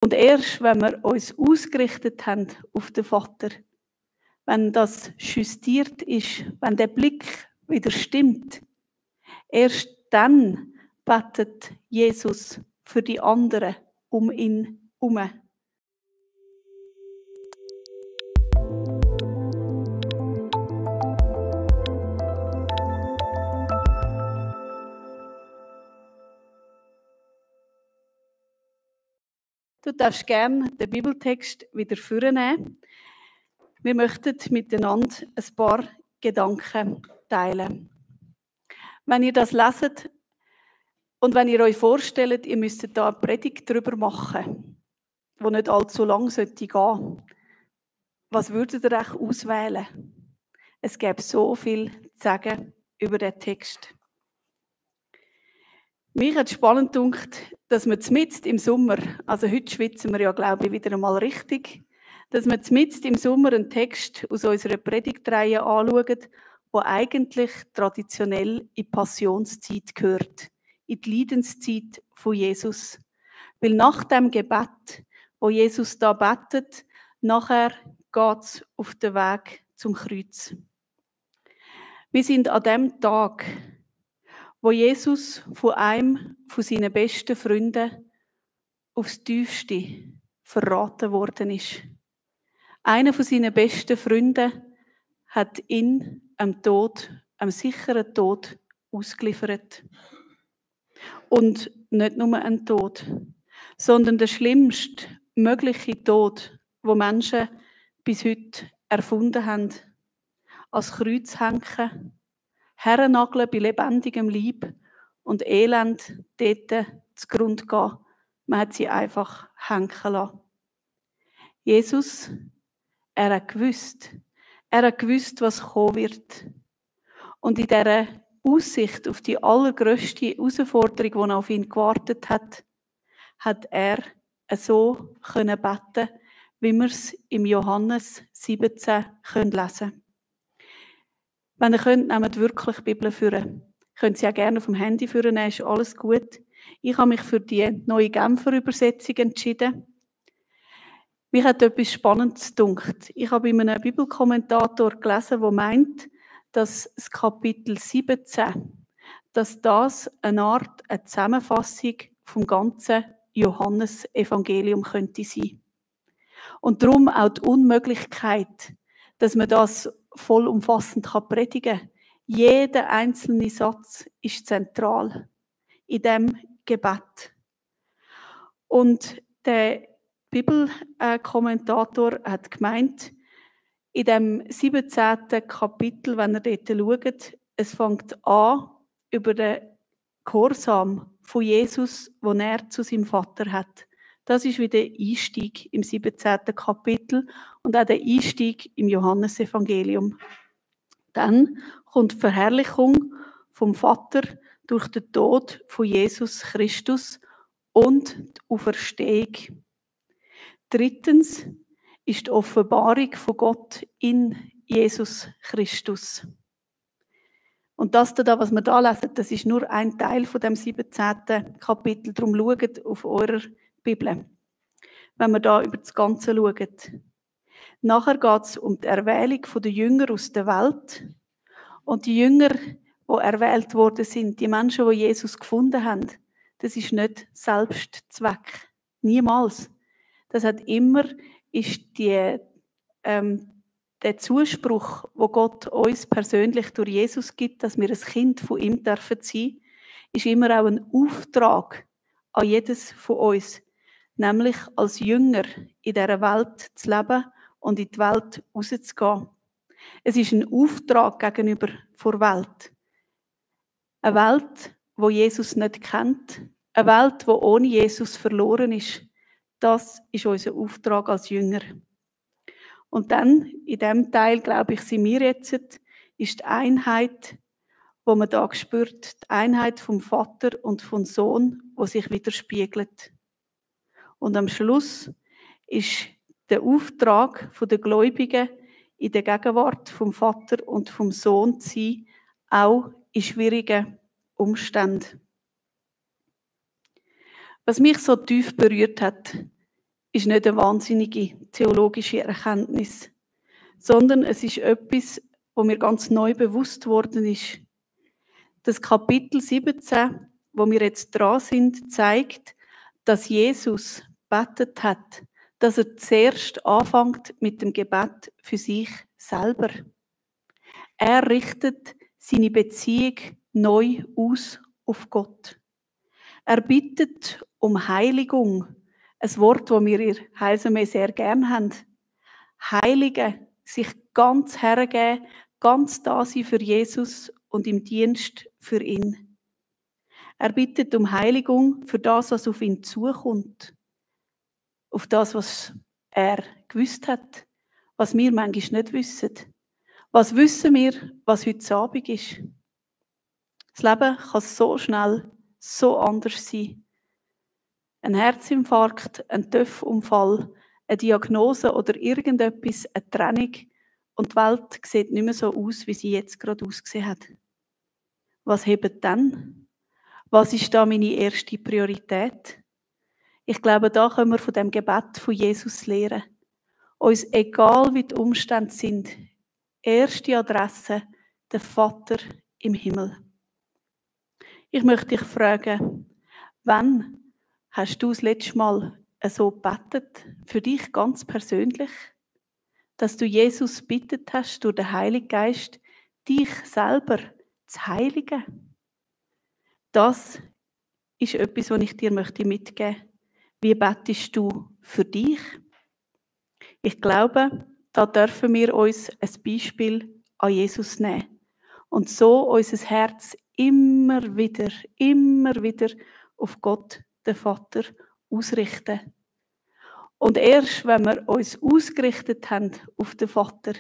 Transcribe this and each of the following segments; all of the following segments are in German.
Und erst, wenn wir uns ausgerichtet haben auf den Vater, wenn das justiert ist, wenn der Blick wieder stimmt, erst dann betet Jesus für die anderen um ihn herum. Du darfst gerne den Bibeltext wieder vornehmen. Wir möchten miteinander ein paar Gedanken teilen. Wenn ihr das leset und wenn ihr euch vorstellt, ihr müsstet da eine Predigt darüber machen, die nicht allzu lang gehen sollte, was würdet ihr euch auswählen? Es gäbe so viel zu sagen über den Text. Mich hat spannend gedacht, dass wir mitten im Sommer, also heute schwitzen wir ja, glaube ich, wieder einmal richtig, dass wir mitten im Sommer einen Text aus unserer Predigtreihe anschauen, der eigentlich traditionell in die Passionszeit gehört, in die Leidenszeit von Jesus. Weil nach dem Gebet, wo Jesus da betet, nachher geht es auf den Weg zum Kreuz. Wir sind an dem Tag, wo Jesus von einem von seinen besten Freunden aufs Tiefste verraten worden ist. Einer von seinen besten Freunden hat ihn am Tod, am sicheren Tod ausgeliefert. Und nicht nur ein Tod, sondern der schlimmste mögliche Tod, wo Menschen bis heute erfunden haben. Als Kreuz hängen, hernageln bei lebendigem Leib und Elend dort zugrunde gehen. Man hat sie einfach hängen lassen. Jesus, er hat gewusst, was kommen wird. Und in dieser Aussicht auf die allergrösste Herausforderung, die auf ihn gewartet hat, hat er so beten können, wie wir es im Johannes 17 lesen können. Wenn ihr könnt, nehmt wirklich die Bibel führen. Könnt sie auch gerne auf dem Handy führen, ist alles gut. Ich habe mich für die neue Genfer Übersetzung entschieden. Mich hat etwas Spannendes gedacht. Ich habe in einem Bibelkommentator gelesen, der meint, dass das Kapitel 17, dass das eine Zusammenfassung vom ganzen Johannesevangelium könnte sein. Und darum auch die Unmöglichkeit, dass man das vollumfassend predigen kann. Jeder einzelne Satz ist zentral in dem Gebet. Und der Bibelkommentator hat gemeint, in dem 17. Kapitel, wenn ihr dort schaut, es fängt an über den Gehorsam von Jesus, den er zu seinem Vater hat. Das ist wie der Einstieg im 17. Kapitel und auch der Einstieg im Johannesevangelium. Dann kommt die Verherrlichung vom Vater durch den Tod von Jesus Christus und die Auferstehung. Drittens ist die Offenbarung von Gott in Jesus Christus. Und das da, was wir da lesen, das ist nur ein Teil von dem 17. Kapitel. Darum schaut auf eurer Bibel, wenn wir da über das Ganze schauen. Nachher geht es um die Erwählung der Jünger aus der Welt. Und die Jünger, die erwählt worden sind, die Menschen, die Jesus gefunden haben, das ist nicht Selbstzweck. Niemals. Das hat immer ist der Zuspruch, wo Gott uns persönlich durch Jesus gibt, dass wir ein Kind von ihm dürfen sein, ist immer auch ein Auftrag an jedes von uns, nämlich als Jünger in dieser Welt zu leben und in die Welt rauszugehen. Es ist ein Auftrag gegenüber der Welt. Eine Welt, wo Jesus nicht kennt, eine Welt, wo ohne Jesus verloren ist. Das ist unser Auftrag als Jünger. Und dann, in diesem Teil, glaube ich, sind wir jetzt, ist die Einheit, die man da spürt, die Einheit vom Vater und vom Sohn, die sich widerspiegelt. Und am Schluss ist der Auftrag der Gläubigen, in der Gegenwart vom Vater und vom Sohn zu sein, auch in schwierigen Umständen. Was mich so tief berührt hat, ist nicht eine wahnsinnige theologische Erkenntnis, sondern es ist etwas, wo mir ganz neu bewusst worden ist. Das Kapitel 17, wo wir jetzt dran sind, zeigt, dass Jesus betet hat, dass er zuerst anfängt mit dem Gebet für sich selber. Er richtet seine Beziehung neu aus auf Gott. Er bittet um Heiligung, ein Wort, das wir in Heilsarmee sehr gern haben. Heiligen, sich ganz hergeben, ganz da sein für Jesus und im Dienst für ihn. Er bittet um Heiligung für das, was auf ihn zukommt. Auf das, was er gewusst hat, was wir manchmal nicht wissen. Was wissen wir, was heute Abend ist? Das Leben kann so schnell, so anders sein. Ein Herzinfarkt, ein Töpfunfall, eine Diagnose oder irgendetwas, eine Trennung und die Welt sieht nicht mehr so aus, wie sie jetzt gerade ausgesehen hat. Was hebt dann? Was ist da meine erste Priorität? Ich glaube, da können wir von dem Gebet von Jesus lernen. Uns, egal wie die Umstände sind, erste Adresse, der Vater im Himmel. Ich möchte dich fragen, wann hast du das letzte Mal so gebetet, für dich ganz persönlich, dass du Jesus bittet hast, durch den Heiligen Geist, dich selber zu heiligen? Das ist etwas, was ich dir mitgeben möchte. Wie betest du für dich? Ich glaube, da dürfen wir uns ein Beispiel an Jesus nehmen und so unser Herz immer wieder auf Gott, den Vater, ausrichten. Und erst, wenn wir uns ausgerichtet haben auf den Vater,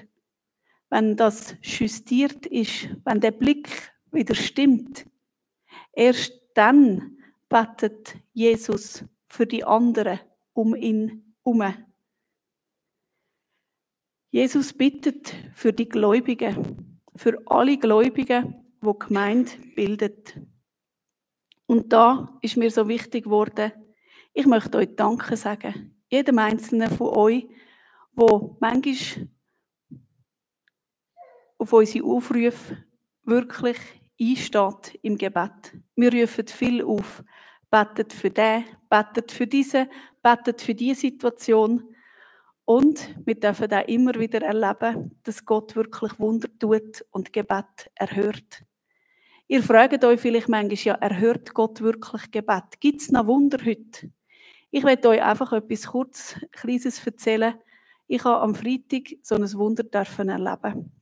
wenn das justiert ist, wenn der Blick wieder stimmt, erst dann betet Jesus für die anderen um ihn herum. Jesus bittet für die Gläubigen, für alle Gläubigen, die die Gemeinde bildet. Und da ist mir so wichtig geworden, ich möchte euch Danke sagen. Jedem Einzelnen von euch, der manchmal auf unsere Aufrufe wirklich einsteht im Gebet. Wir rufen viel auf. Betet für den, betet für diese, betet für diese Situation. Und wir dürfen auch immer wieder erleben, dass Gott wirklich Wunder tut und Gebet erhört. Ihr fragt euch vielleicht manchmal, ja, erhört Gott wirklich Gebet? Gibt es noch Wunder heute? Ich möchte euch einfach etwas Kleines erzählen. Ich habe am Freitag so ein Wunder erleben.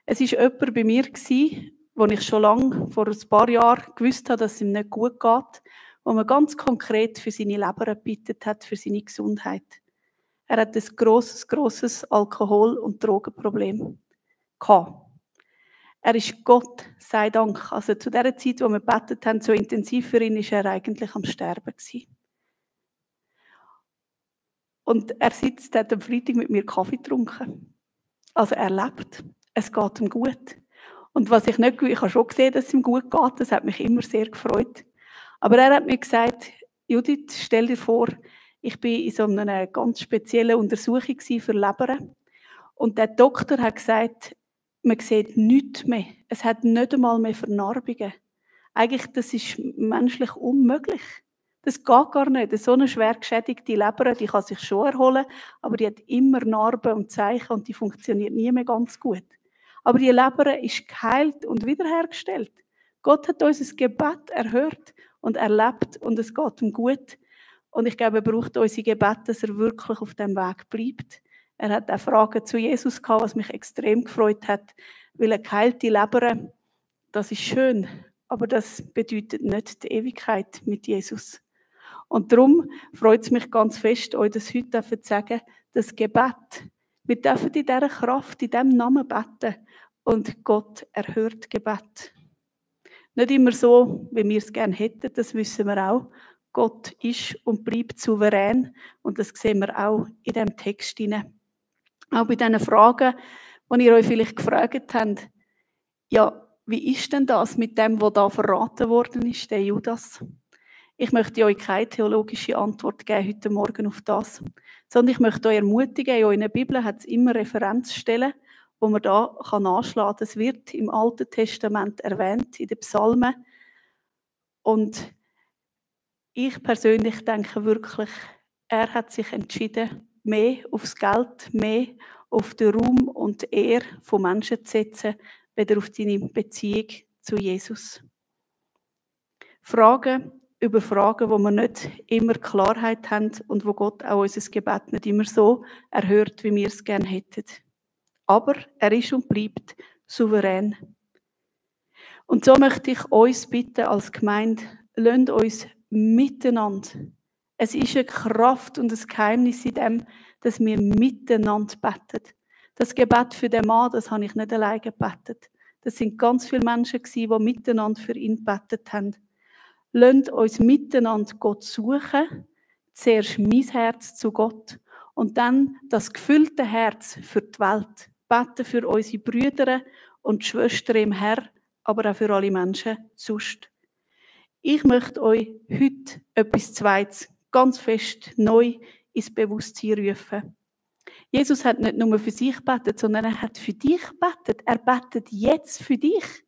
Es war jemand bei mir, wo ich schon lange, vor ein paar Jahren, gewusst habe, dass es ihm nicht gut geht, wo man ganz konkret für seine Leber gebeten hat, für seine Gesundheit. Er hat ein grosses Alkohol- und Drogenproblem gehabt. Er ist Gott sei Dank, also zu der Zeit, wo wir gebetet haben, so intensiv für ihn, ist er eigentlich am Sterben gewesen. Und er hat am Freitag mit mir Kaffee getrunken. Also er lebt. Es geht ihm gut. Und was ich habe schon gesehen, dass es ihm gut geht, das hat mich immer sehr gefreut. Aber er hat mir gesagt, Judith, stell dir vor, ich bin in so einer ganz speziellen Untersuchung für Leber. Und der Doktor hat gesagt, man sieht nichts mehr. Es hat nicht einmal mehr Vernarbungen. Eigentlich, das ist menschlich unmöglich. Das geht gar nicht. So eine schwer geschädigte Leber, die kann sich schon erholen, aber die hat immer Narben und Zeichen und die funktioniert nie mehr ganz gut. Aber die Leber ist geheilt und wiederhergestellt. Gott hat unser Gebet erhört und erlebt und es geht ihm gut. Und ich glaube, er braucht unsere Gebete, dass er wirklich auf dem Weg bleibt. Er hat auch Fragen zu Jesus gehabt, was mich extrem gefreut hat, weil eine geheilte Leber, das ist schön, aber das bedeutet nicht die Ewigkeit mit Jesus. Und darum freut es mich ganz fest, euch das heute zu sagen, das Gebet. Wir dürfen in dieser Kraft, in diesem Namen beten und Gott erhört Gebet. Nicht immer so, wie wir es gerne hätten, das wissen wir auch. Gott ist und bleibt souverän und das sehen wir auch in diesem Text hinein. Auch bei diesen Fragen, die ihr euch vielleicht gefragt habt, ja, wie ist denn das mit dem, was da verraten worden ist, der Judas? Ich möchte euch keine theologische Antwort geben heute Morgen auf das, sondern ich möchte euch ermutigen, in eurer Bibel hat es immer Referenzstellen, wo man da nachschlagen kann. Das wird im Alten Testament erwähnt, in den Psalmen. Und ich persönlich denke wirklich, er hat sich entschieden, mehr aufs Geld, mehr auf den Ruhm und die Ehre von Menschen zu setzen, weder auf deine Beziehung zu Jesus. Fragen über Fragen, wo wir nicht immer Klarheit haben und wo Gott auch unser Gebet nicht immer so erhört, wie wir es gerne hätten. Aber er ist und bleibt souverän. Und so möchte ich uns bitten als Gemeinde, lasst uns miteinander. Es ist eine Kraft und ein Geheimnis in dem, dass wir miteinander beten. Das Gebet für den Mann, das habe ich nicht alleine gebetet. Das sind ganz viele Menschen, die miteinander für ihn gebetet haben. Lasst uns miteinander Gott suchen. Zuerst mein Herz zu Gott und dann das gefüllte Herz für die Welt. Beten für unsere Brüder und Schwestern im Herrn, aber auch für alle Menschen sonst. Ich möchte euch heute etwas Zweites ganz fest neu ins Bewusstsein rufen. Jesus hat nicht nur für sich gebetet, sondern er hat für dich gebetet. Er betet jetzt für dich.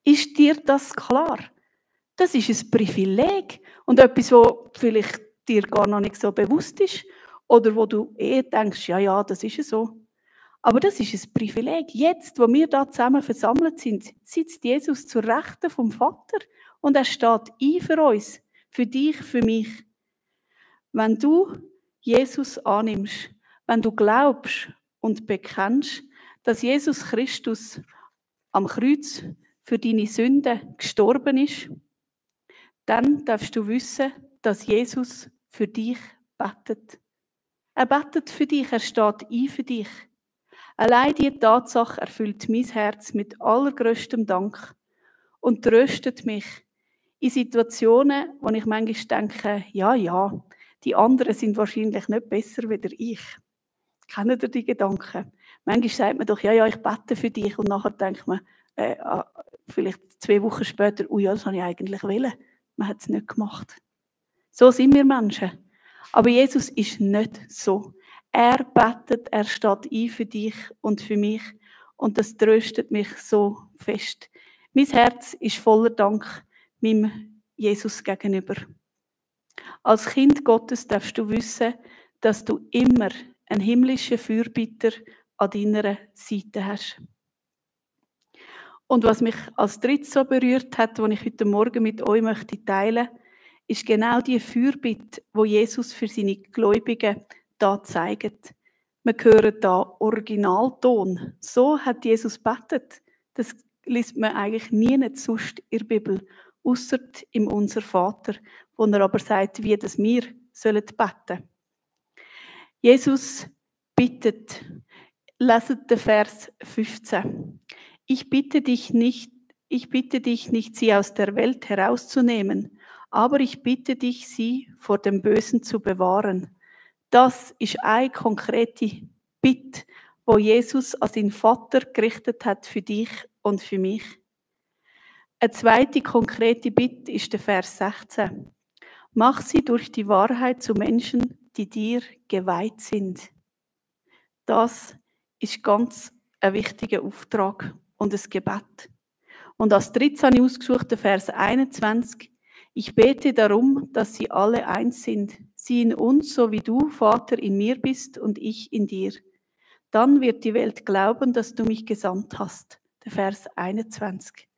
Ist dir das klar? Das ist ein Privileg und etwas, wo vielleicht dir gar noch nicht so bewusst ist oder wo du denkst, ja, das ist so. Aber das ist ein Privileg. Jetzt, wo wir da zusammen versammelt sind, sitzt Jesus zur Rechten vom Vater und er steht ein für uns, für dich, für mich. Wenn du Jesus annimmst, wenn du glaubst und bekennst, dass Jesus Christus am Kreuz für deine Sünden gestorben ist, dann darfst du wissen, dass Jesus für dich betet. Er betet für dich, er steht ein für dich. Allein diese Tatsache erfüllt mein Herz mit allergrößtem Dank und tröstet mich in Situationen, wo ich manchmal denke, ja, die anderen sind wahrscheinlich nicht besser als ich. Kennt ihr die Gedanken? Manchmal sagt man doch, ja, ich bete für dich und nachher denkt man, vielleicht 2 Wochen später, ja, das habe ich eigentlich wollen. Man hat es nicht gemacht. So sind wir Menschen. Aber Jesus ist nicht so. Er betet, er steht ein für dich und für mich. Und das tröstet mich so fest. Mein Herz ist voller Dank meinem Jesus gegenüber. Als Kind Gottes darfst du wissen, dass du immer einen himmlischen Fürbitter an deiner Seite hast. Und was mich als drittes so berührt hat, was ich heute Morgen mit euch möchte teilen, ist genau die Fürbitte, wo Jesus für seine Gläubigen da zeigt. Wir hören da Originalton. So hat Jesus betet. Das liest man eigentlich nie sonst in der Bibel, ausser im Unser Vater, wo er aber sagt, wie das wir sollen beten. Jesus bittet. Leset den Vers 15. Ich bitte dich nicht, sie aus der Welt herauszunehmen, aber ich bitte dich, sie vor dem Bösen zu bewahren. Das ist eine konkrete Bitte, wo Jesus an seinen Vater gerichtet hat für dich und für mich. Eine zweite konkrete Bitte ist der Vers 16. Mach sie durch die Wahrheit zu Menschen, die dir geweiht sind. Das ist ganz ein wichtiger Auftrag und ein Gebet. Und als drittes habe ich ausgesucht, den Vers 21. Ich bete darum, dass sie alle eins sind. Sie in uns, so wie du, Vater, in mir bist und ich in dir. Dann wird die Welt glauben, dass du mich gesandt hast. Der Vers 21.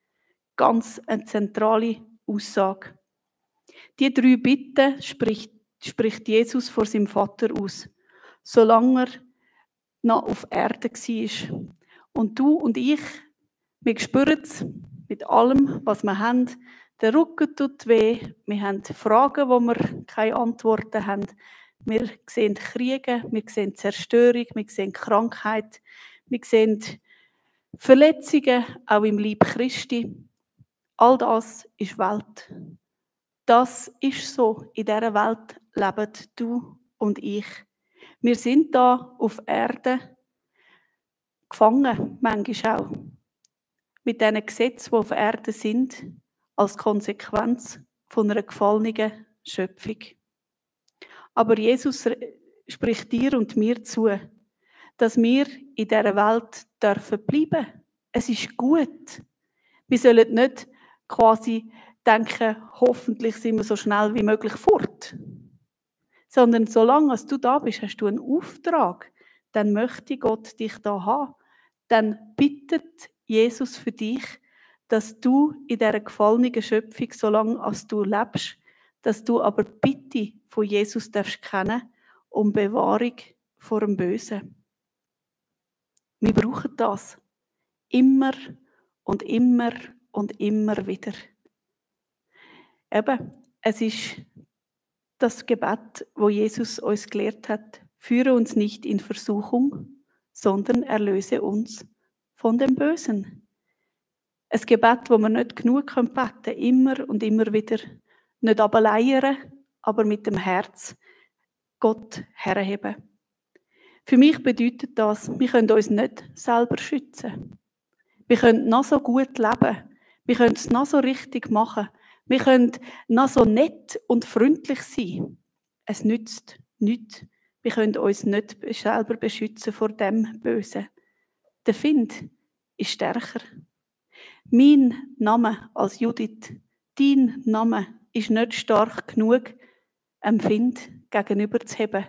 Ganz eine zentrale Aussage. Die 3 Bitten spricht Jesus vor seinem Vater aus, solange er noch auf Erde war. Und du und ich, wir spüren es mit allem, was wir haben. Der Rücken tut weh, wir haben Fragen, wo wir keine Antworten haben. Wir sehen Kriege, wir sehen Zerstörung, wir sehen Krankheit, wir sehen Verletzungen, auch im Leib Christi. All das ist Welt. Das ist so. In dieser Welt leben du und ich. Wir sind da auf Erde gefangen, manchmal auch. Mit diesen Gesetzen, die auf Erde sind, als Konsequenz von einer gefallenen Schöpfung. Aber Jesus spricht dir und mir zu, dass wir in dieser Welt dürfen bleiben. Es ist gut. Wir sollen nicht quasi denken, hoffentlich sind wir so schnell wie möglich fort. Sondern solange du da bist, hast du einen Auftrag. Dann möchte Gott dich da haben. Dann bittet Jesus für dich, dass du in dieser gefallenen Schöpfung, solange als du lebst, dass du aber Bitte von Jesus darfst kennen um Bewahrung vor dem Bösen. Wir brauchen das. Immer und immer und immer wieder. Eben, es ist das Gebet, wo Jesus uns gelehrt hat. Führe uns nicht in Versuchung, sondern erlöse uns von dem Bösen. Ein Gebet, wo wir nicht genug beten können, immer und immer wieder. Nicht ableiern, aber mit dem Herz Gott herheben. Für mich bedeutet das, wir können uns nicht selber schützen. Wir können noch so gut leben. Wir können es noch so richtig machen. Wir können noch so nett und freundlich sein. Es nützt nichts. Wir können uns nicht selber beschützen vor dem Bösen. Der Find ist stärker. Mein Name als Judith, dein Name ist nicht stark genug, einem Find gegenüberzuheben.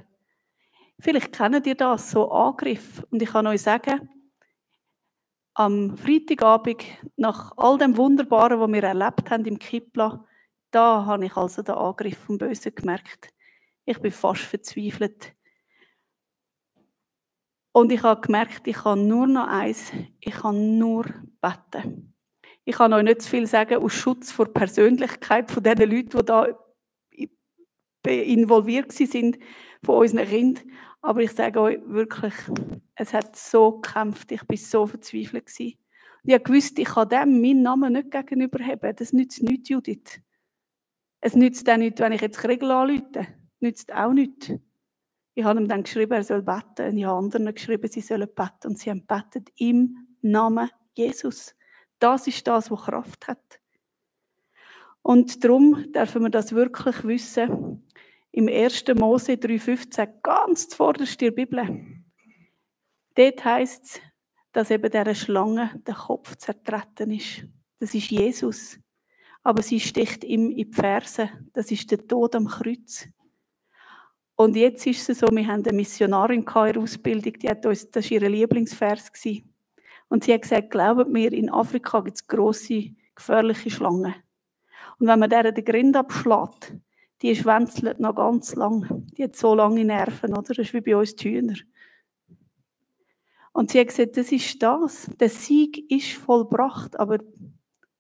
Vielleicht kennt ihr das, so Angriff. Und ich kann euch sagen, am Freitagabend, nach all dem Wunderbaren, was wir erlebt haben im Kipla, da habe ich also den Angriff vom Bösen gemerkt. Ich bin fast verzweifelt. Und ich habe gemerkt, ich kann nur noch eins, ich kann nur beten. Ich kann euch nicht zu viel sagen, aus Schutz vor der Persönlichkeit von den Leuten, die da involviert sind, von unseren Kindern. Aber ich sage euch wirklich, es hat so gekämpft, ich war so verzweifelt gewesen. Und ich wusste, ich kann dem meinen Namen nicht gegenüberheben. Das nützt nichts, Judith. Es nützt auch nichts, wenn ich jetzt Kriegel anrufe. Nützt auch nichts. Ich habe ihm dann geschrieben, er soll beten. Und ich habe anderen geschrieben, sie sollen beten. Und sie haben betet im Namen Jesus. Das ist das, was Kraft hat. Und darum dürfen wir das wirklich wissen. Im 1. Mose 3,15, ganz zuvorderst in der Bibel. Dort heisst es, dass eben dieser Schlange der Kopf zertreten ist. Das ist Jesus. Aber sie sticht ihm in die Ferse. Das ist der Tod am Kreuz. Und jetzt ist es so, wir haben eine Missionarin in der Ausbildung, die hat uns, das war ihr Lieblingsvers gewesen. Und sie hat gesagt, glaubt mir, in Afrika gibt es grosse, gefährliche Schlangen. Und wenn man der den Grind abschlägt, die schwänzelt noch ganz lang. Die hat so lange Nerven, oder? Das ist wie bei uns die Hühner. Und sie hat gesagt, das ist das. Der Sieg ist vollbracht, aber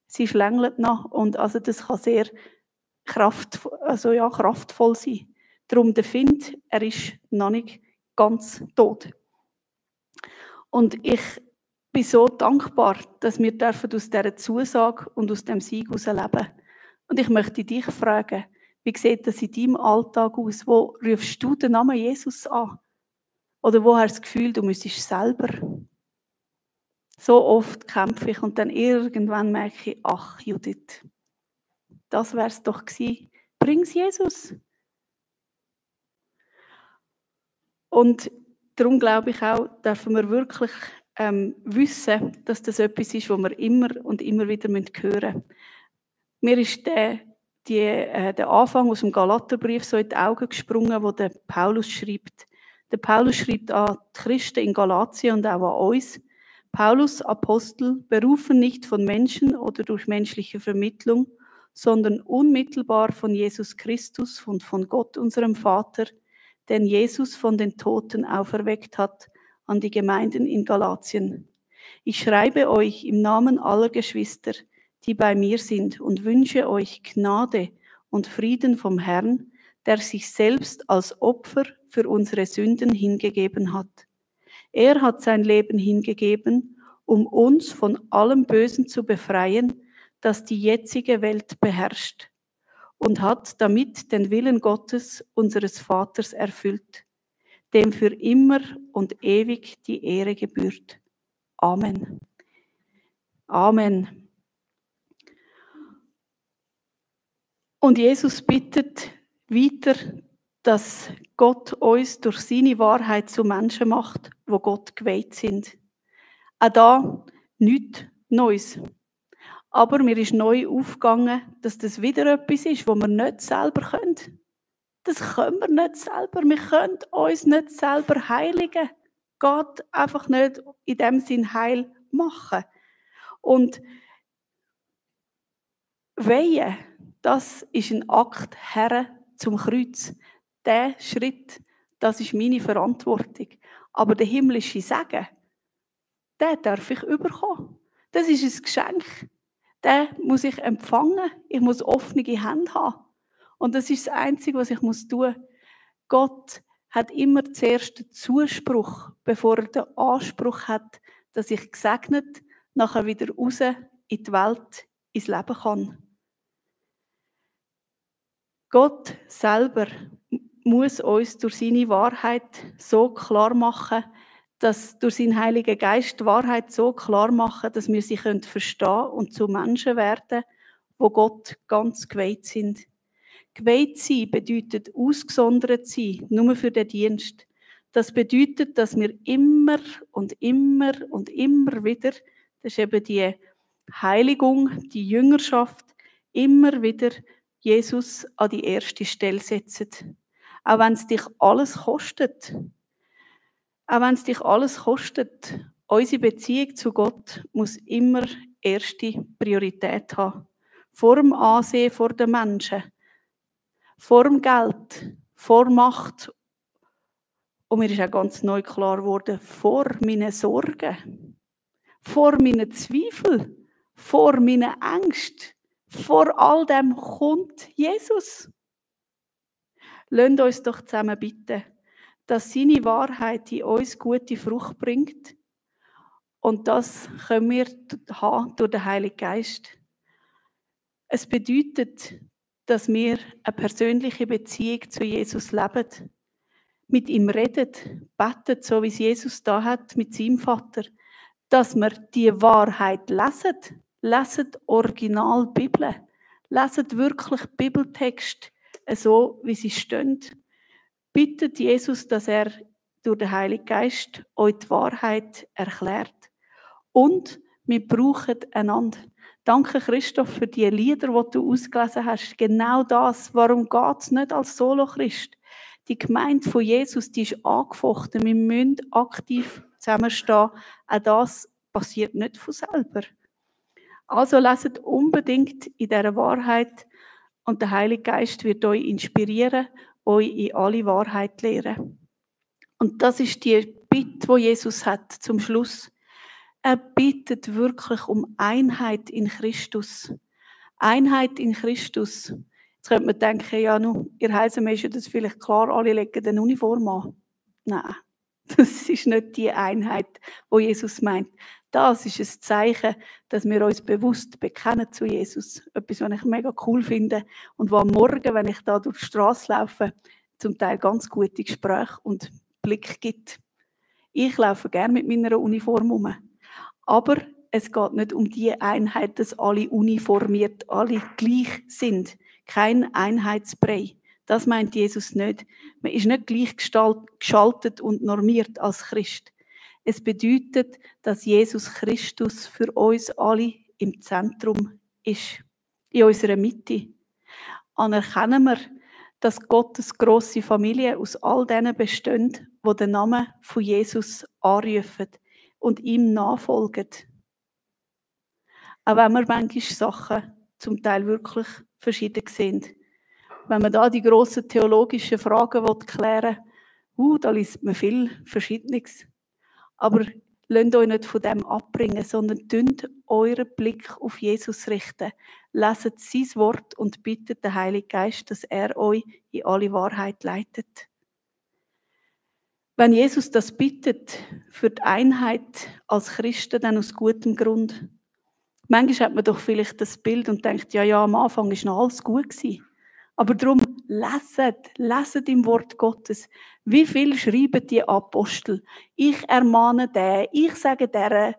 sie schlängelt noch. Und also das kann sehr kraftvoll sein. Darum der Find, er ist noch nicht ganz tot. Und ich bin so dankbar, dass wir aus dieser Zusage und aus dem Sieg heraus leben. Und ich möchte dich fragen, wie sieht das in deinem Alltag aus? Wo rufst du den Namen Jesus an? Oder wo hast du das Gefühl, du müsstest selber? So oft kämpfe ich und dann irgendwann merke ich, ach Judith, das wäre es doch gewesen. Bring's Jesus. Und darum glaube ich auch, dürfen wir wirklich wissen, dass das etwas ist, was wir immer und immer wieder hören müssen. Mir ist der Anfang aus dem Galaterbrief so in die Augen gesprungen, wo der Paulus schreibt. Der Paulus schreibt an die Christen in Galatien und auch an uns. Paulus, Apostel, berufen nicht von Menschen oder durch menschliche Vermittlung, sondern unmittelbar von Jesus Christus und von Gott, unserem Vater, den Jesus von den Toten auferweckt hat, an die Gemeinden in Galatien. Ich schreibe euch im Namen aller Geschwister, die bei mir sind, und wünsche euch Gnade und Frieden vom Herrn, der sich selbst als Opfer für unsere Sünden hingegeben hat. Er hat sein Leben hingegeben, um uns von allem Bösen zu befreien, das die jetzige Welt beherrscht, und hat damit den Willen Gottes, unseres Vaters, erfüllt, dem für immer und ewig die Ehre gebührt. Amen. Amen. Und Jesus bittet weiter, dass Gott uns durch seine Wahrheit zu Menschen macht, wo Gott geweiht sind. Auch da nichts Neues. Aber mir ist neu aufgegangen, dass das wieder etwas ist, wo wir nicht selber können. Das können wir nicht selber. Wir können uns nicht selber heiligen. Gott einfach nicht in dem Sinn heil machen. Und Weihe, das ist ein Akt her zum Kreuz. Der Schritt, das ist meine Verantwortung. Aber der himmlische Segen, den darf ich überkommen. Das ist ein Geschenk. Den muss ich empfangen. Ich muss offene Hände haben. Und das ist das Einzige, was ich tun muss. Gott hat immer zuerst den Zuspruch, bevor er den Anspruch hat, dass ich gesegnet nachher wieder raus in die Welt, ins Leben kann. Gott selber muss uns durch seine Wahrheit so klar machen, dass durch seinen Heiligen Geist die Wahrheit so klar machen, dass wir sie verstehen können und zu Menschen werden, wo Gott ganz geweiht sind. Geweiht sein bedeutet ausgesondert sein, nur für den Dienst. Das bedeutet, dass wir immer und immer und immer wieder, das ist eben die Heiligung, die Jüngerschaft, immer wieder Jesus an die erste Stelle setzen. Auch wenn es dich alles kostet. Auch wenn es dich alles kostet. Unsere Beziehung zu Gott muss immer erste Priorität haben. Vor dem Ansehen vor den Menschen. Vor dem Geld. Vor Macht. Und mir ist auch ganz neu klar geworden, vor meinen Sorgen. Vor meinen Zweifeln. Vor meinen Ängsten. Vor all dem kommt Jesus. Lasst uns doch zusammen bitten, dass seine Wahrheit in uns gute Frucht bringt. Und das können wir haben durch den Heiligen Geist. Es bedeutet, dass wir eine persönliche Beziehung zu Jesus leben. Mit ihm reden, beten, so wie es Jesus da hat mit seinem Vater. Dass wir die Wahrheit lesen. Lesen Original Bibel. Lesen wirklich Bibeltext, so wie sie stehen. Bittet Jesus, dass er durch den Heiligen Geist euch die Wahrheit erklärt. Und wir brauchen einander. Danke, Christoph, für die Lieder, die du ausgelesen hast. Genau das. Warum geht es nicht als Solo-Christ? Die Gemeinde von Jesus, die ist angefochten. Wir müssen aktiv zusammenstehen. Auch das passiert nicht von selber. Also leset unbedingt in dieser Wahrheit und der Heilige Geist wird euch inspirieren, euch in alle Wahrheit lehren. Und das ist die Bitte, die Jesus hat zum Schluss. Er bittet wirklich um Einheit in Christus. Einheit in Christus. Jetzt könnte man denken, ja, nun, ihr Heilsame ist ja das vielleicht klar, alle legen eine Uniform an. Nein, das ist nicht die Einheit, die Jesus meint. Das ist ein Zeichen, dass wir uns bewusst bekennen zu Jesus. Etwas, was ich mega cool finde und was am Morgen, wenn ich da durch die Straße laufe, zum Teil ganz gute Gespräche und Blick gibt. Ich laufe gerne mit meiner Uniform herum. Aber es geht nicht um die Einheit, dass alle uniformiert, alle gleich sind. Kein Einheitsbrei. Das meint Jesus nicht. Man ist nicht gleich geschaltet und normiert als Christ. Es bedeutet, dass Jesus Christus für uns alle im Zentrum ist. In unserer Mitte. Anerkennen wir, dass Gottes grosse Familie aus all denen besteht, die den Namen von Jesus anrufen und ihm nachfolgen. Auch wenn wir manchmal Sachen zum Teil wirklich verschieden sind. Wenn man da die grossen theologischen Fragen klären will, da liest man viel Verschiedenes. Aber lasst euch nicht von dem abbringen, sondern tünt euren Blick auf Jesus richten. Leset sein Wort und bittet den Heiligen Geist, dass er euch in alle Wahrheit leitet. Wenn Jesus das bittet, für die Einheit als Christen, dann aus gutem Grund. Manchmal hat man doch vielleicht das Bild und denkt, ja, am Anfang war noch alles gut gewesen. Aber darum, leset im Wort Gottes. Wie viel schreiben die Apostel? Ich ermahne den, ich sage deren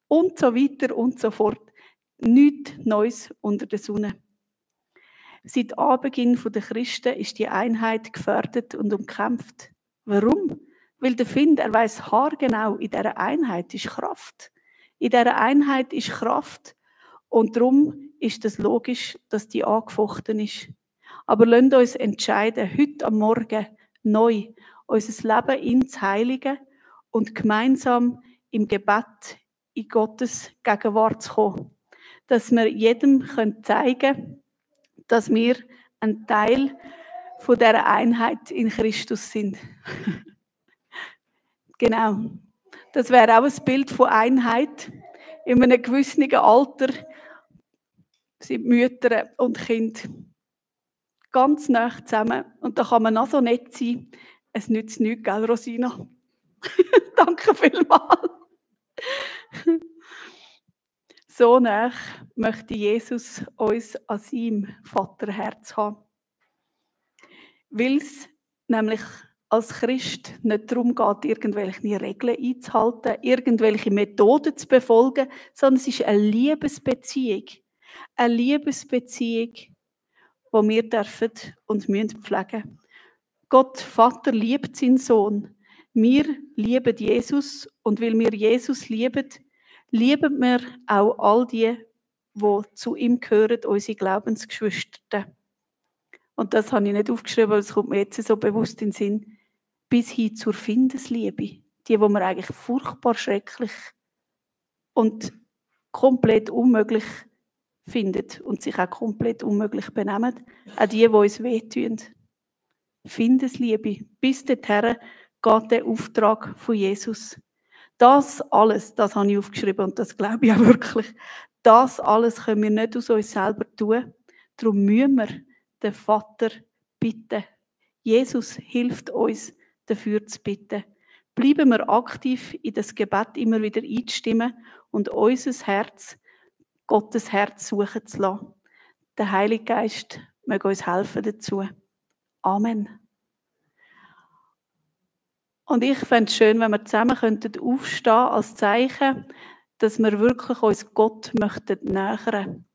und so weiter und so fort. Nichts Neues unter der Sonne. Seit Anbeginn der Christen ist die Einheit gefährdet und umkämpft. Warum? Weil der Find, er weiss haargenau, in dieser Einheit ist Kraft. In dieser Einheit ist Kraft und darum ist es logisch, dass die angefochten ist. Aber lasst uns entscheiden, heute am Morgen neu unser Leben ihm zu heiligen und gemeinsam im Gebet in Gottes Gegenwart zu kommen. Dass wir jedem zeigen können, dass wir ein Teil von dieser Einheit in Christus sind. Genau. Das wäre auch ein Bild von Einheit. In einem gewissen Alter sind Mütter und Kinder ganz nah zusammen. Und da kann man auch so nett sein. Es nützt nichts, gell, Rosina? Danke vielmals. So nah möchte Jesus uns an seinem Vaterherz haben. Weil es nämlich als Christ nicht darum geht, irgendwelche Regeln einzuhalten, irgendwelche Methoden zu befolgen, sondern es ist eine Liebesbeziehung. Eine Liebesbeziehung, die wir dürfen und müssen pflegen. Gott, Vater, liebt seinen Sohn. Wir lieben Jesus und weil wir Jesus lieben, lieben wir auch all die zu ihm gehören, unsere Glaubensgeschwister. Und das habe ich nicht aufgeschrieben, weil es kommt mir jetzt so bewusst in den Sinn. Bis hin zur Findesliebe. Die man eigentlich furchtbar schrecklich und komplett unmöglich findet und sich auch komplett unmöglich benehmen. Auch die uns wehtun. Findesliebe. Bis dorthin geht der Auftrag von Jesus. Das alles, das habe ich aufgeschrieben und das glaube ich auch wirklich. Das alles können wir nicht aus uns selber tun. Darum müssen wir den Vater bitten. Jesus hilft uns, dafür zu bitten. Bleiben wir aktiv, in das Gebet immer wieder einzustimmen und unser Herz, Gottes Herz suchen zu lassen. Der Heilige Geist möge uns helfen dazu. Amen. Und ich fände es schön, wenn wir zusammen aufstehen als Zeichen, dass wir wirklich uns Gott möchten nähern.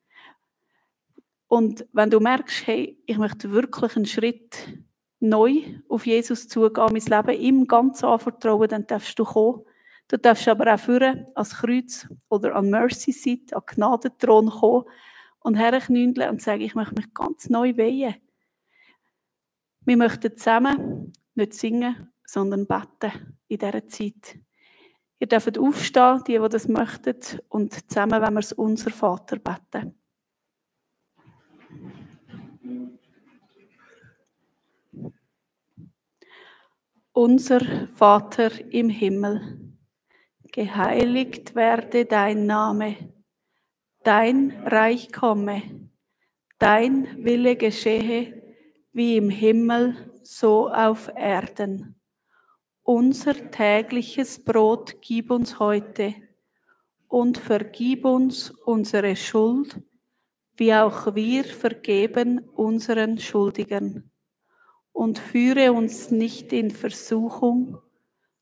Und wenn du merkst, hey, ich möchte wirklich einen Schritt neu auf Jesus zugehen, mein Leben ihm ganz anvertrauen, dann darfst du kommen. Du darfst aber auch führen, ans Kreuz oder an Mercy Seat, an den Gnadenthron kommen und herknündeln und sagen, ich möchte mich ganz neu weihen. Wir möchten zusammen nicht singen, sondern beten in dieser Zeit. Ihr dürft aufstehen, die das möchten, und zusammen wollen wir es unser Vater beten. Unser Vater im Himmel, geheiligt werde dein Name, dein Reich komme, dein Wille geschehe, wie im Himmel, so auf Erden. Unser tägliches Brot gib uns heute und vergib uns unsere Schuld, wie auch wir vergeben unseren Schuldigern. Und führe uns nicht in Versuchung,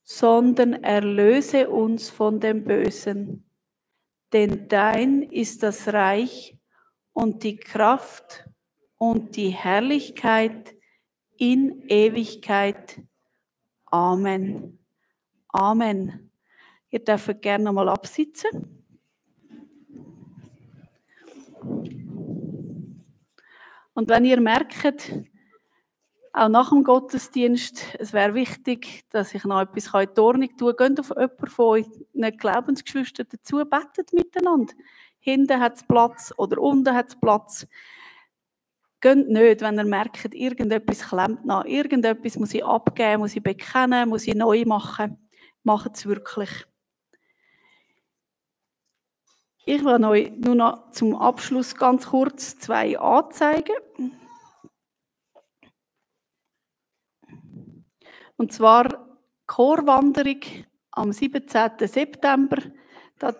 sondern erlöse uns von dem Bösen. Denn dein ist das Reich und die Kraft und die Herrlichkeit in Ewigkeit. Amen. Amen. Ihr dürft gerne nochmal absitzen. Und wenn ihr merkt, auch nach dem Gottesdienst, es wäre wichtig, dass ich noch etwas in die Ordnung tun kann, geht auf jemanden von euren Glaubensgeschwistern dazu, betet miteinander. Hinten hat es Platz oder unten hat es Platz. Geht nicht, wenn ihr merkt, irgendetwas klemmt nach, irgendetwas muss ich abgeben, muss ich bekennen, muss ich neu machen. Macht es wirklich. Ich will euch nur noch zum Abschluss ganz kurz 2 anzeigen. Und zwar die Chorwanderung am 17. September.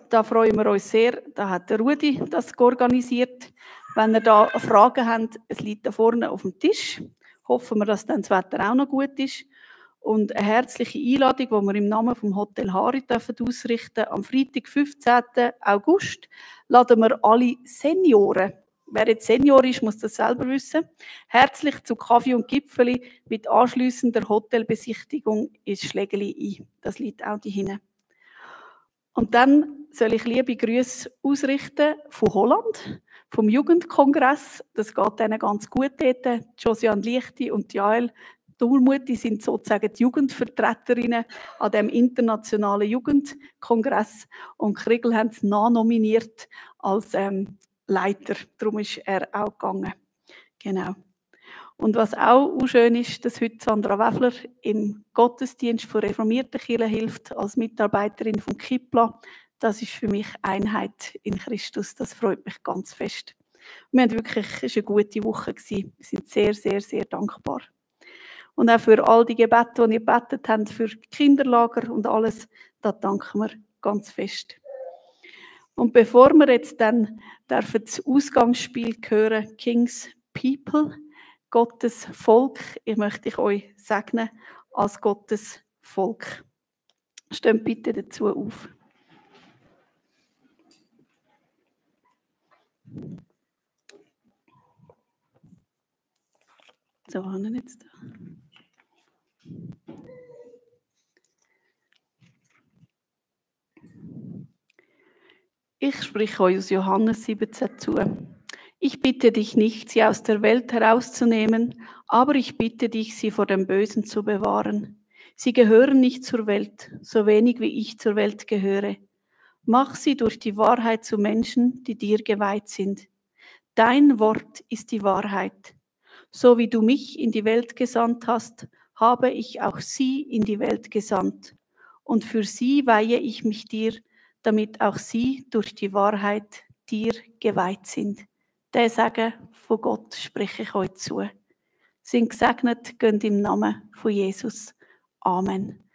Da freuen wir uns sehr. Da hat der Rudi das organisiert. Wenn ihr da Fragen habt, es liegt da vorne auf dem Tisch. Hoffen wir, dass dann das Wetter auch noch gut ist. Und eine herzliche Einladung, die wir im Namen vom Hotel Hari ausrichten dürfen. Am Freitag, 15. August, laden wir alle Senioren Wer jetzt Senior ist, muss das selber wissen. Herzlich zu Kaffee und Gipfeli mit anschliessender Hotelbesichtigung ins Schlägeli ein. Das liegt auch hier hinten. Und dann soll ich liebe Grüße ausrichten von Holland, vom Jugendkongress. Das geht denen ganz gut dort. Josiane Lichti und Jael Dulmuthi sind sozusagen die Jugendvertreterinnen an dem internationalen Jugendkongress. Und Kriegel haben es nominiert als Leiter. Darum ist er auch gegangen. Genau. Und was auch schön ist, dass heute Sandra Weffler im Gottesdienst von reformierten Kirche hilft, als Mitarbeiterin von Kipla. Das ist für mich Einheit in Christus. Das freut mich ganz fest. Wir haben wirklich, es war eine gute Woche. Wir sind sehr, sehr, sehr dankbar. Und auch für all die Gebete, die ihr gebetet habt, für Kinderlager und alles, da danken wir ganz fest. Und bevor wir jetzt dann das Ausgangsspiel hören, King's People, Gottes Volk, ich möchte euch segnen als Gottes Volk. Steht bitte dazu auf. So, haben wir jetzt da. Ich spreche euch aus Johannes 17 zu. Ich bitte dich nicht, sie aus der Welt herauszunehmen, aber ich bitte dich, sie vor dem Bösen zu bewahren. Sie gehören nicht zur Welt, so wenig wie ich zur Welt gehöre. Mach sie durch die Wahrheit zu Menschen, die dir geweiht sind. Dein Wort ist die Wahrheit. So wie du mich in die Welt gesandt hast, habe ich auch sie in die Welt gesandt. Und für sie weihe ich mich dir, damit auch sie durch die Wahrheit dir geweiht sind. Der Segen von Gott spreche ich euch zu. Sind gesegnet, geht im Namen von Jesus. Amen.